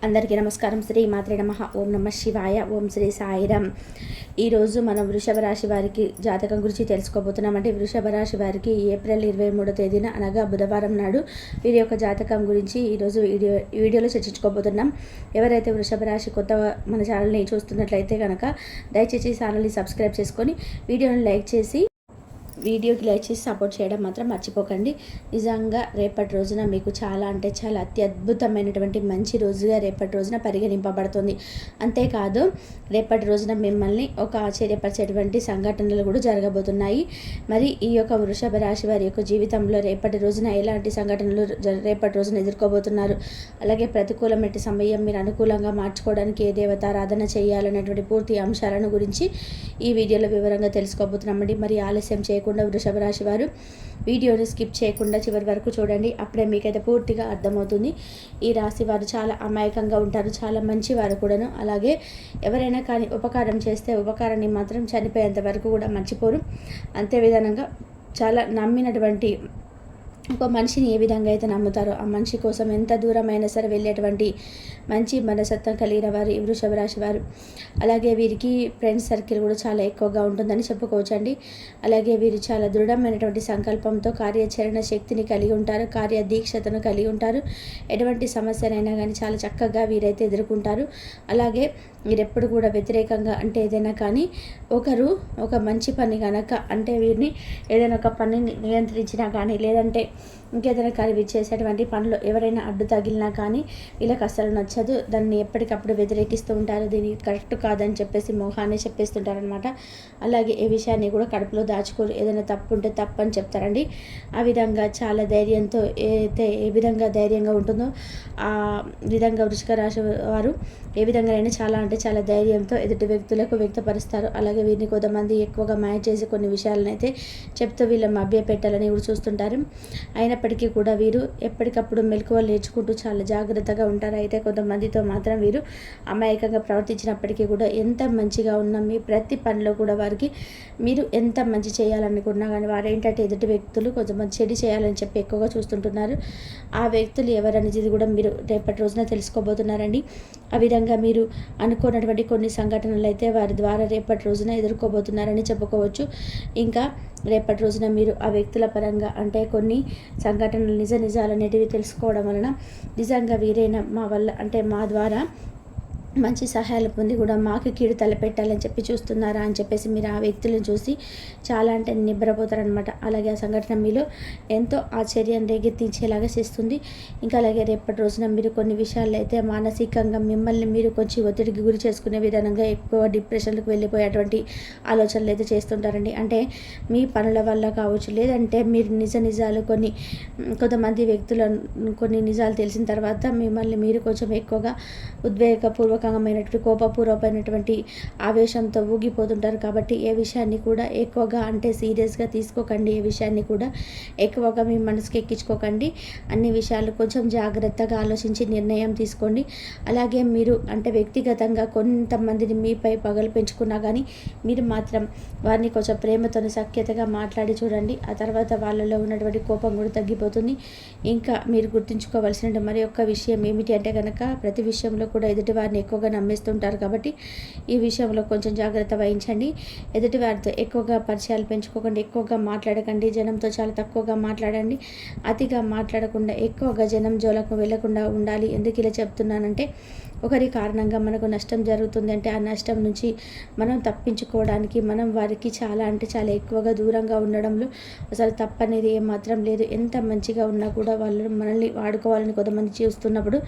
అందరికీ నమస్కారం. శ్రీ మాత్రే నమః. ఓం నమః శివాయ. ఓం శ్రీ సాయిరామ్. ఈరోజు మనం వృషభ రాశి వారికి జాతకం గురించి తెలుసుకోబోతున్నాం. అంటే వృషభ రాశి వారికి ఏప్రిల్ 23వ తేదీన అనగా బుధవారం నాడు వీరి యొక్క జాతకం గురించి ఈరోజు వీడియోలో చర్చించుకోబోతున్నాం. ఎవరైతే వృషభ రాశి కొత్త మన ఛానల్ని చూస్తున్నట్లయితే కనుక దయచేసి ఛానల్ని సబ్స్క్రైబ్ చేసుకొని వీడియోని లైక్ చేసి సపోర్ట్ చేయడం మాత్రం మర్చిపోకండి. నిజంగా రేపటి రోజున మీకు చాలా అంటే చాలా అత్యద్భుతమైనటువంటి మంచి రోజుగా రేపటి రోజున పరిగణింపబడుతుంది. అంతేకాదు రేపటి రోజున మిమ్మల్ని ఒక ఆశ్చర్యపరిచేటువంటి సంఘటనలు కూడా జరగబోతున్నాయి. మరి ఈ యొక్క వృషభ రాశి వారి యొక్క జీవితంలో రేపటి రోజున ఎలాంటి సంఘటనలు రేపటి రోజున ఎదుర్కోబోతున్నారు, అలాగే ప్రతికూలమైన సమయం మీరు అనుకూలంగా మార్చుకోవడానికి ఏ దేవతారాధన చేయాలనేటువంటి పూర్తి అంశాలను గురించి ఈ వీడియోలో వివరంగా తెలుసుకోబోతున్నామండి. మరి ఆలస్యం చేయకుండా వృషభ రాశి వారు వీడియోని స్కిప్ చేయకుండా చివరి వరకు చూడండి. అప్పుడే మీకైతే పూర్తిగా అర్థమవుతుంది. ఈ రాశి వారు చాలా అమాయకంగా ఉంటారు, చాలా మంచి వారు కూడాను. అలాగే ఎవరైనా కానీ ఉపకారం చేస్తే ఉపకారాన్ని మాత్రం చనిపోయేంత వరకు కూడా మర్చిపోరు. అంతే విధానంగా చాలా నమ్మినటువంటి ఒక మనిషిని ఏ విధంగా అయితే నమ్ముతారో ఆ మనిషి కోసం ఎంత దూరమైనా సరే వెళ్ళేటువంటి మంచి మనసత్వం కలిగిన వారు ఈ వృషభ రాశి వారు. అలాగే వీరికి ఫ్రెండ్స్ సర్కిల్ కూడా చాలా ఎక్కువగా ఉంటుందని చెప్పుకోవచ్చండి. అలాగే వీరు చాలా దృఢమైనటువంటి సంకల్పంతో కార్యాచరణ శక్తిని కలిగి ఉంటారు, కార్యదీక్షతను కలిగి ఉంటారు. ఎటువంటి సమస్యనైనా కానీ చాలా చక్కగా వీరైతే ఎదుర్కొంటారు. అలాగే వీరెప్పుడు కూడా వ్యతిరేకంగా అంటే ఏదైనా కానీ ఒక మంచి పని కనుక అంటే వీరిని ఏదైనా ఒక పనిని నియంత్రించినా కానీ లేదంటే ఇంకేదైనా కానీ వీరు చేసేటువంటి పనులు ఎవరైనా అడ్డు తగిలినా కానీ వీళ్ళకి అస్సలు నచ్చదు. దాన్ని ఎప్పటికప్పుడు వ్యతిరేకిస్తూ ఉంటారు. దీన్ని కరెక్ట్ కాదని చెప్పేసి మొహాన్ని చెప్పేస్తుంటారనమాట. అలాగే ఏ విషయాన్ని కూడా కడుపులో దాచుకోరు. ఏదైనా తప్పు ఉంటే తప్పు అని చెప్తారండి. ఆ విధంగా చాలా ధైర్యంతో ఏ విధంగా ధైర్యంగా ఉంటుందో ఆ విధంగా వృషభ రాశి వారు ఏ విధంగా అయినా చాలా అంటే చాలా ధైర్యంతో ఎదుటి వ్యక్తులకు వ్యక్తపరుస్తారు. అలాగే వీరిని కొంతమంది ఎక్కువగా మ్యాచ్ చేసి కొన్ని విషయాలను అయితే చెప్తూ వీళ్ళ మభ్య పెట్టాలని కూడా చూస్తుంటారు. అయినప్పటికీ కూడా వీరు ఎప్పటికప్పుడు మెలకువలు నేర్చుకుంటూ చాలా జాగ్రత్తగా ఉంటారు. అయితే కొంతమందితో మాత్రం వీరు అమాయకంగా ప్రవర్తించినప్పటికీ కూడా ఎంత మంచిగా ఉన్నా మీ ప్రతి పనిలో కూడా వారికి మీరు ఎంత మంచి చేయాలనుకున్నా కానీ వారు ఏంటంటే ఎదుటి వ్యక్తులు కొంతమంది చెడు చేయాలని చెప్పి ఎక్కువగా చూస్తుంటున్నారు. ఆ వ్యక్తులు ఎవరనేది కూడా మీరు రేపటి రోజున తెలుసుకోబోతున్నారండి. ఆ విధంగా మీరు అనుకున్నటువంటి కొన్ని సంఘటనలు అయితే వారి ద్వారా రేపటి రోజున ఎదుర్కోబోతున్నారని చెప్పుకోవచ్చు. ఇంకా రేపటి రోజున మీరు ఆ వ్యక్తుల పరంగా అంటే కొన్ని సంఘటనలు నిజాలు అనేటివి తెలుసుకోవడం వలన నిజంగా వీరైనా మా ద్వారా మంచి సహాయాలు పొంది కూడా మాకు కీడు తలపెట్టాలని చెప్పి చూస్తున్నారా అని చెప్పేసి మీరు ఆ వ్యక్తులను చూసి చాలా అంటే నిబ్బరపోతారనమాట. అలాగే ఆ సంఘటన మీలో ఎంతో ఆశ్చర్యం రేగెత్తించేలాగా చేస్తుంది. ఇంకా అలాగే రేపటి రోజున మీరు కొన్ని విషయాల్లో అయితే మానసికంగా మిమ్మల్ని మీరు కొంచెం ఒత్తిడికి గురి చేసుకునే విధానంగా ఎక్కువ డిప్రెషన్లకు వెళ్ళిపోయేటువంటి ఆలోచనలు అయితే చేస్తుంటారండి. అంటే మీ పనుల వల్ల కావచ్చు, లేదంటే మీరు నిజాలు కొంతమంది వ్యక్తులను కొన్ని నిజాలు తెలిసిన తర్వాత మిమ్మల్ని మీరు కొంచెం ఎక్కువగా ఉద్వేగపూర్వకమైనటువంటి కోపపూర్వకమైనటువంటి ఆవేశంతో ఊగిపోతుంటారు. కాబట్టి ఏ విషయాన్ని కూడా ఎక్కువగా అంటే సీరియస్గా తీసుకోకండి. ఏ విషయాన్ని కూడా ఎక్కువగా మీ మనసుకి ఎక్కించుకోకండి. అన్ని విషయాలు కొంచెం జాగ్రత్తగా ఆలోచించి నిర్ణయం తీసుకోండి. అలాగే మీరు అంటే వ్యక్తిగతంగా కొంతమందిని మీపై పగలు పెంచుకున్నా కానీ మీరు మాత్రం వారిని కొంచెం ప్రేమతోని సఖ్యతగా మాట్లాడి చూడండి. ఆ తర్వాత వాళ్ళలో ఉన్నటువంటి కోపం కూడా తగ్గిపోతుంది. ఇంకా మీరు గుర్తుంచుకోవాల్సిన మరి ఒక్క విషయం ఏమిటి అంటే కనుక ప్రతి విషయంలో కూడా ఎదుటి వారిని ఎక్కువగా నమ్మేస్తుంటారు. కాబట్టి ఈ విషయంలో కొంచెం జాగ్రత్త వహించండి. ఎదుటి వారితో ఎక్కువగా పరిచయాలు పెంచుకోకండి, ఎక్కువగా మాట్లాడకండి. జనంతో చాలా తక్కువగా మాట్లాడండి. అతిగా మాట్లాడకుండా ఎక్కువగా జనం జోలకు వెళ్లకుండా ఉండాలి. ఎందుకు ఇలా చెప్తున్నానంటే ఒకరి కారణంగా మనకు నష్టం జరుగుతుంది అంటే ఆ నష్టం నుంచి మనం తప్పించుకోవడానికి మనం వారికి చాలా అంటే చాలా ఎక్కువగా దూరంగా ఉండడంలో అసలు తప్పనేది ఏమాత్రం లేదు. ఎంత మంచిగా ఉన్నా కూడా వాళ్ళు మనల్ని వాడుకోవాలని కొంతమంది చూస్తున్నప్పుడు,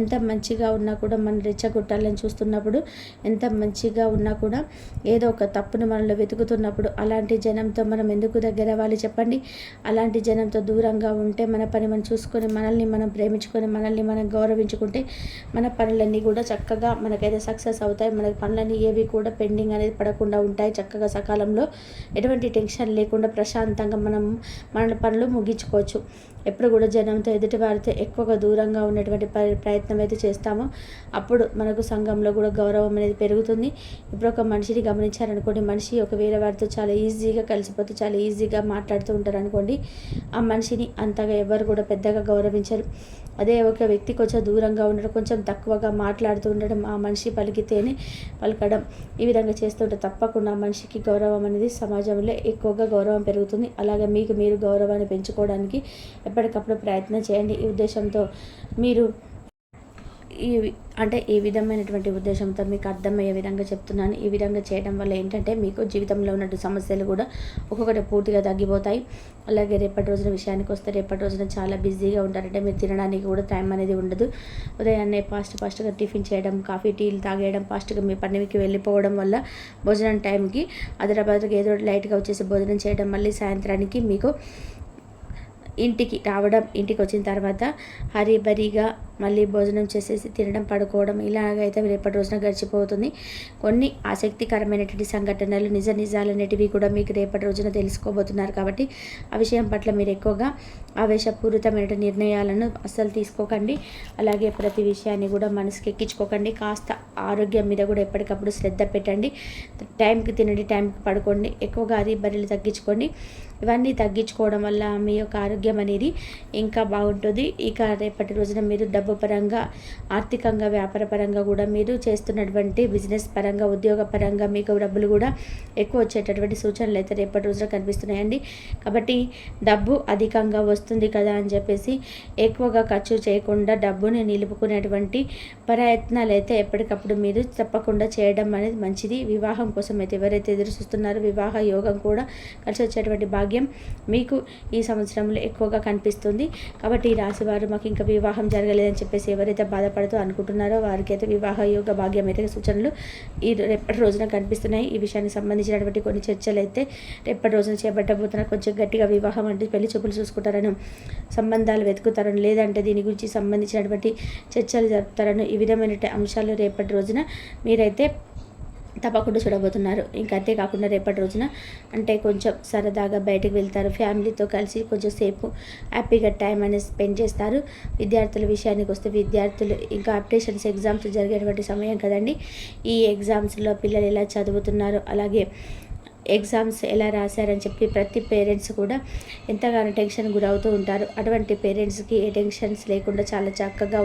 ఎంత మంచిగా ఉన్నా కూడా మనం రెచ్చగొట్టాలని చూస్తున్నప్పుడు, ఎంత మంచిగా ఉన్నా కూడా ఏదో ఒక తప్పును మనలో వెతుకుతున్నప్పుడు అలాంటి జనంతో మనం ఎందుకు దగ్గర అవ్వాలి చెప్పండి. అలాంటి జనంతో దూరంగా ఉంటే మన పని మనం చూసుకొని మనల్ని మనం ప్రేమించుకొని మనల్ని మనం గౌరవించుకుంటే మన పనులన్నీ కూడా చక్కగా మనకైతే సక్సెస్ అవుతాయి. మనకి పనులన్నీ ఏవి కూడా పెండింగ్ అనేది పడకుండా ఉంటాయి. చక్కగా సకాలంలో ఎటువంటి టెన్షన్ లేకుండా ప్రశాంతంగా మన పనులు ముగించుకోవచ్చు. ఎప్పుడు కూడా జనంతో ఎదుటి వారితో ఎక్కువగా దూరంగా ఉన్నటువంటి ప్రయత్నం అయితే చేస్తామో అప్పుడు మనకు సంఘంలో కూడా గౌరవం అనేది పెరుగుతుంది. ఇప్పుడు ఒక మనిషిని గమనించారనుకోండి, మనిషి ఒక వేరే వారితో చాలా ఈజీగా కలిసిపోతే చాలా ఈజీగా మాట్లాడుతూ ఉంటారు అనుకోండి, ఆ మనిషిని అంతగా ఎవరు కూడా పెద్దగా గౌరవించరు. అదే ఒక వ్యక్తి కొంచెం దూరంగా ఉండడం, కొంచెం తక్కువగా మాట్లాడుతూ ఉండడం, ఆ మనిషి పలికితేనే పలకడం, ఈ విధంగా చేస్తుంటే తప్పకుండా మనిషికి గౌరవం అనేది సమాజంలో ఎక్కువగా గౌరవం పెరుగుతుంది. అలాగే మీకు మీరు గౌరవాన్ని పెంచుకోవడానికి ఎప్పటికప్పుడు ప్రయత్నం చేయండి. ఈ ఉద్దేశంతో మీరు ఈ విధమైనటువంటి ఉద్దేశంతో మీకు అర్థమయ్యే విధంగా చెప్తున్నాను. ఈ విధంగా చేయడం వల్ల ఏంటంటే మీకు జీవితంలో ఉన్నట్టు సమస్యలు కూడా ఒక్కొక్కటి పూర్తిగా తగ్గిపోతాయి. అలాగే రేపటి రోజున విషయానికి వస్తే, రేపటి రోజున చాలా బిజీగా ఉంటారంటే మీరు తినడానికి కూడా టైం అనేది ఉండదు. ఉదయాన్నే ఫాస్ట్గా టిఫిన్ చేయడం, కాఫీ టీలు తాగేయడం, ఫాస్ట్గా మీ పనికి వెళ్ళిపోవడం వల్ల భోజనం టైంకి హైదరాబాద్కి ఏదో లైట్గా వచ్చేసి భోజనం చేయడం, మళ్ళీ సాయంత్రానికి మీకు ఇంటికి రావడం, ఇంటికి వచ్చిన తర్వాత హరీబరీగా మళ్ళీ భోజనం చేసేసి తినడం, పడుకోవడం, ఇలాగైతే రేపటి రోజున గడిచిపోతుంది. కొన్ని ఆసక్తికరమైనటువంటి సంఘటనలు, నిజాలనేటివి కూడా మీకు రేపటి రోజున తెలుసుకోబోతున్నారు. కాబట్టి ఆ విషయం పట్ల మీరు ఎక్కువగా ఆవేశపూరితమైన నిర్ణయాలను అస్సలు తీసుకోకండి. అలాగే ప్రతి విషయాన్ని కూడా మనసుకి ఎక్కించుకోకండి. కాస్త ఆరోగ్యం మీద కూడా ఎప్పటికప్పుడు శ్రద్ధ పెట్టండి. టైంకి తినండి, టైంకి పడుకోండి, ఎక్కువగా హరీబరీలు తగ్గించుకోండి. ఇవన్నీ తగ్గించుకోవడం వల్ల మీ యొక్క ఆరోగ్యం అనేది ఇంకా బాగుంటుంది. ఇక రేపటి రోజున మీరు డబ్బు పరంగా, ఆర్థికంగా, వ్యాపార పరంగా కూడా మీరు చేస్తున్నటువంటి బిజినెస్ పరంగా, ఉద్యోగ పరంగా మీకు డబ్బులు కూడా ఎక్కువ వచ్చేటటువంటి సూచనలు అయితే రేపటి రోజున కనిపిస్తున్నాయండి. కాబట్టి డబ్బు అధికంగా వస్తుంది కదా అని చెప్పేసి ఎక్కువగా ఖర్చు చేయకుండా డబ్బుని నిలుపుకునేటువంటి ప్రయత్నాలు అయితే ఎప్పటికప్పుడు మీరు తప్పకుండా చేయడం అనేది మంచిది. వివాహం కోసం అయితే ఎవరైతే ఎదురు చూస్తున్నారో వివాహ యోగం కూడా కలిసి వచ్చేటువంటి భాగ్యం మీకు ఈ సంవత్సరంలో ఎక్కువగా కనిపిస్తుంది. కాబట్టి ఈ రాశి వారు మాకు ఇంకా వివాహం జరగలేదని చెప్పేసి ఎవరైతే బాధపడుతూ అనుకుంటున్నారో వారికి అయితే వివాహ యోగ భాగ్యం అయితే సూచనలు రేపటి రోజున కనిపిస్తున్నాయి. ఈ విషయానికి సంబంధించినటువంటి కొన్ని చర్చలు అయితే రేపటి రోజున చేపట్టబోతున్నారు. కొంచెం గట్టిగా వివాహం అంటే పెళ్లి చూపులు చూసుకుంటారని, సంబంధాలు వెతుకుతారని, లేదంటే దీని గురించి సంబంధించినటువంటి చర్చలు జరుపుతారని, ఈ విధమైన అంశాలు రేపటి రోజున మీరైతే తప్పకుండా చూడబోతున్నారు. ఇంకా అంతేకాకుండా రేపటి రోజున అంటే కొంచెం సరదాగా బయటకు వెళ్తారు, ఫ్యామిలీతో కలిసి కొంచెం సేపు హ్యాపీగా టైం అనేది స్పెండ్ చేస్తారు. విద్యార్థుల విషయానికి వస్తే విద్యార్థులు ఇంకా అప్డేషన్స్, ఎగ్జామ్స్ జరిగేటువంటి సమయం కదండి. ఈ ఎగ్జామ్స్లో పిల్లలు ఎలా చదువుతున్నారు, అలాగే ఎగ్జామ్స్ ఎలా రాశారని చెప్పి ప్రతి పేరెంట్స్ కూడా ఎంతగానో టెన్షన్ గురవుతూ ఉంటారు. అటువంటి పేరెంట్స్కి ఏ టెన్షన్స్ లేకుండా చాలా చక్కగా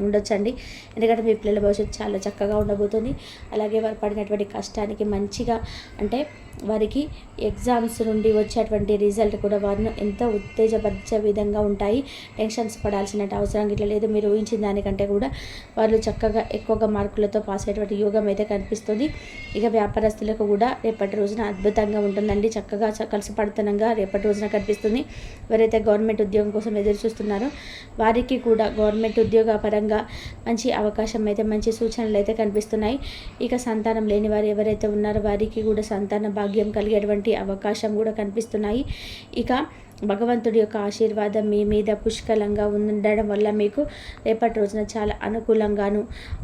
ఉండొచ్చండి. ఎందుకంటే మీ పిల్లల భవిష్యత్తు చాలా చక్కగా ఉండబోతుంది. అలాగే వారు పడినటువంటి కష్టానికి మంచిగా అంటే వారికి ఎగ్జామ్స్ నుండి వచ్చేటువంటి రిజల్ట్ కూడా వారిని ఎంతో ఉత్తేజపరిచే విధంగా ఉంటాయి. టెన్షన్స్ పడాల్సిన అవసరం ఇట్లా లేదు. మీరు ఊహించిన దానికంటే కూడా వాళ్ళు చక్కగా ఎక్కువగా మార్కులతో పాస్ అయ్యేటువంటి యోగం అయితే కనిపిస్తుంది. ఇక వ్యాపారస్తులకు కూడా రేపటి రోజున అద్భుతంగా ఉంటుందండి. చక్కగా కలిసిపడుతనంగా రేపటి రోజున కనిపిస్తుంది. ఎవరైతే గవర్నమెంట్ ఉద్యోగం కోసం ఎదురు చూస్తున్నారో వారికి కూడా గవర్నమెంట్ ఉద్యోగ పరంగా మంచి అవకాశం అయితే, మంచి సూచనలు అయితే కనిపిస్తున్నాయి. ఇక సంతానం లేని వారు ఎవరైతే ఉన్నారో వారికి కూడా సంతాన భాగ్యం కలిగేటువంటి అవకాశం కూడా కనిపిస్తున్నాయి. ఇక భగవంతుడి యొక్క ఆశీర్వాదం మీ మీద పుష్కలంగా ఉండడం వల్ల మీకు రేపటి రోజున చాలా అనుకూలంగాను,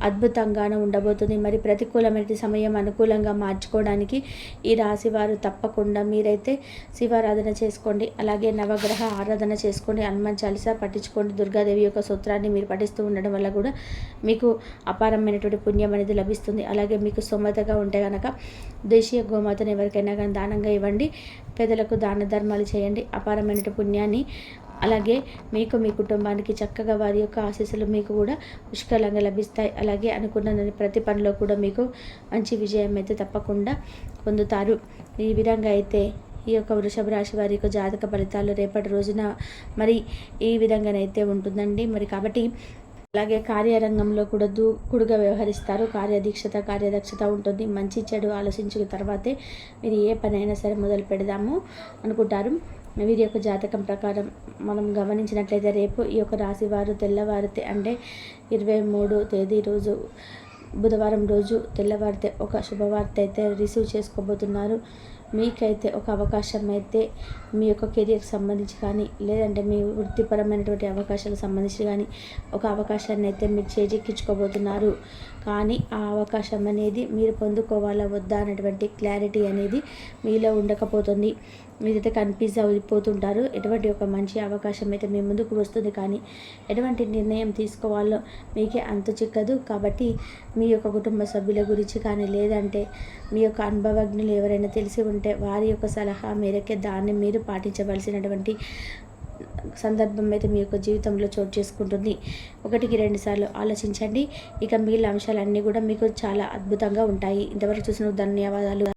అద్భుతంగాను ఉండబోతుంది. మరి ప్రతికూలమైన సమయం అనుకూలంగా మార్చుకోవడానికి ఈ రాశి వారు తప్పకుండా మీరైతే శివారాధన చేసుకోండి. అలాగే నవగ్రహ ఆరాధన చేసుకోండి, హనుమాన్ చాలీసా పఠించుకోండి. దుర్గాదేవి యొక్క సూత్రాన్ని మీరు పఠిస్తూ ఉండడం వల్ల కూడా మీకు అపారమైనటువంటి పుణ్యం అనేది లభిస్తుంది. అలాగే మీకు స్తోమతగా ఉంటే కనుక దేశీయ గోమాతను ఎవరికైనా కానీ దానంగా ఇవ్వండి. పేదలకు దాన ధర్మాలు చేయండి. అపారమైన పుణ్యాన్ని అలాగే మీకు, మీ కుటుంబానికి చక్కగా వారి యొక్క ఆశీస్సులు మీకు కూడా పుష్కలంగా లభిస్తాయి. అలాగే అనుకున్న ప్రతి పనిలో కూడా మీకు మంచి విజయం అయితే తప్పకుండా పొందుతారు. ఈ విధంగా అయితే ఈ యొక్క వృషభ రాశి వారి యొక్క జాతక ఫలితాలు రేపటి రోజున మరి ఈ విధంగానైతే ఉంటుందండి. మరి కాబట్టి అలాగే కార్యరంగంలో కూడా దూకుడుగా వ్యవహరిస్తారు. కార్యదక్షత ఉంటుంది. మంచి చెడు ఆలోచించిన తర్వాతే మీరు ఏ పనైనా సరే మొదలు పెడదాము అనుకుంటారు. వీరి యొక్క జాతకం ప్రకారం మనం గమనించినట్లయితే రేపు ఈ యొక్క రాశి వారు తెల్లవారితే అంటే 23 తేదీ రోజు బుధవారం రోజు తెల్లవారితే ఒక శుభవార్త అయితే రిసీవ్ చేసుకోబోతున్నారు. మీకైతే ఒక అవకాశం అయితే మీ యొక్క కెరియర్కి సంబంధించి కానీ, లేదంటే మీ వృత్తిపరమైనటువంటి అవకాశాలకు సంబంధించి కానీ ఒక అవకాశాన్ని అయితే మీరు చేజిక్కించుకోబోతున్నారు. కానీ ఆ అవకాశం అనేది మీరు పొందుకోవాలా వద్దా అనేటువంటి క్లారిటీ అనేది మీలో ఉండకపోతుంది. మీరైతే కన్ఫ్యూజ్ అయిపోతుంటారు. ఎటువంటి ఒక మంచి అవకాశం అయితే మీ ముందుకు వస్తుంది, కానీ ఎటువంటి నిర్ణయం తీసుకోవాలో మీకే అంతు చిక్కదు. కాబట్టి మీ యొక్క కుటుంబ సభ్యుల గురించి కానీ, లేదంటే మీ యొక్క అనుభవజ్ఞులు ఎవరైనా తెలిసి ఉంటే వారి యొక్క సలహా మేరకే దాన్ని మీరు పాటించవలసినటువంటి సందర్భం అయితే మీ యొక్క జీవితంలో చోటు చేసుకుంటుంది. 1-2 సార్లు ఆలోచించండి. ఇక మిగిలిన అంశాలన్నీ కూడా మీకు చాలా అద్భుతంగా ఉంటాయి. ఇంతవరకు చూసినందుకు ధన్యవాదాలు.